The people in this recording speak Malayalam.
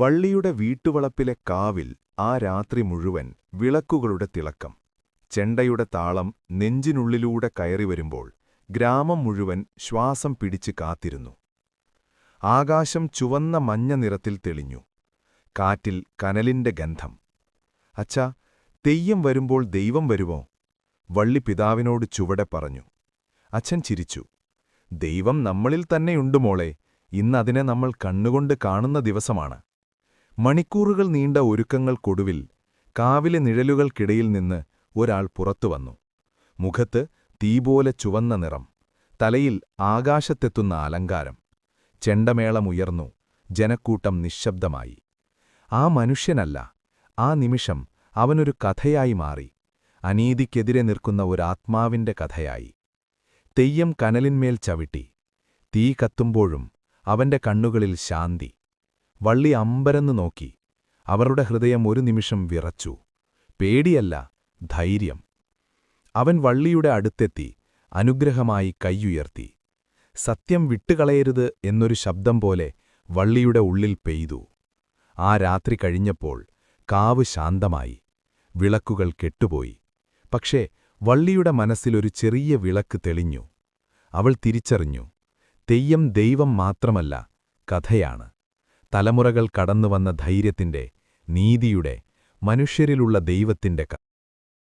വള്ളിയുടെ വീട്ടുവളപ്പിലെ കാവിൽ ആ രാത്രി മുഴുവൻ വിളക്കുകളുടെ തിളക്കം. ചെണ്ടയുടെ താളം നെഞ്ചിനുള്ളിലൂടെ കയറിവരുമ്പോൾ ഗ്രാമം മുഴുവൻ ശ്വാസം പിടിച്ച് കാത്തിരുന്നു. ആകാശം ചുവന്ന മഞ്ഞ നിറത്തിൽ തെളിഞ്ഞു. കാറ്റിൽ കനലിന്റെ ഗന്ധം. അച്ഛാ, തെയ്യം വരുമ്പോൾ ദൈവം വരുമോ? വള്ളി പിതാവിനോട് ചുവടെ പറഞ്ഞു. അച്ഛൻ ചിരിച്ചു. ദൈവം നമ്മളിൽ തന്നെയുണ്ട് മോളെ. ഇന്നതിനെ നമ്മൾ കണ്ണുകൊണ്ട് കാണുന്ന ദിവസമാണ്. മണിക്കൂറുകൾ നീണ്ട ഒരുക്കങ്ങൾക്കൊടുവിൽ കാവിലെ നിഴലുകൾക്കിടയിൽ നിന്ന് ഒരാൾ പുറത്തുവന്നു. മുഖത്ത് തീപോലെ ചുവന്ന നിറം, തലയിൽ ആകാശത്തെത്തുന്ന അലങ്കാരം. ചെണ്ടമേളമുയർന്നു. ജനക്കൂട്ടം നിശ്ശബ്ദമായി. ആ മനുഷ്യനല്ല, ആ നിമിഷം അവനൊരു കഥയായി മാറി. അനീതിക്കെതിരെ നിൽക്കുന്ന ഒരാത്മാവിന്റെ കഥയായി. തെയ്യം കനലിന്മേൽ ചവിട്ടി. തീ കത്തുമ്പോഴും അവന്റെ കണ്ണുകളിൽ ശാന്തി. വള്ളി അമ്പരന്നു നോക്കി. അവരുടെ ഹൃദയം ഒരു നിമിഷം വിറച്ചു. പേടിയല്ല, ധൈര്യം. അവൻ വള്ളിയുടെ അടുത്തെത്തി അനുഗ്രഹമായി കൈയുയർത്തി. സത്യം വിട്ടുകളയരുത് എന്നൊരു ശബ്ദം പോലെ വള്ളിയുടെ ഉള്ളിൽ പെയ്തു. ആ രാത്രി കഴിഞ്ഞപ്പോൾ കാവ് ശാന്തമായി. വിളക്കുകൾ കെട്ടുപോയി. പക്ഷേ വള്ളിയുടെ മനസ്സിലൊരു ചെറിയ വിളക്ക് തെളിഞ്ഞു. അവൾ തിരിച്ചറിഞ്ഞു, തെയ്യം ദൈവം മാത്രമല്ല, കഥയാണ്. തലമുറകൾ കടന്നുവന്ന ധൈര്യത്തിന്റെ, നീതിയുടെ, മനുഷ്യരിലുള്ള ദൈവത്തിന്റെ കഥ.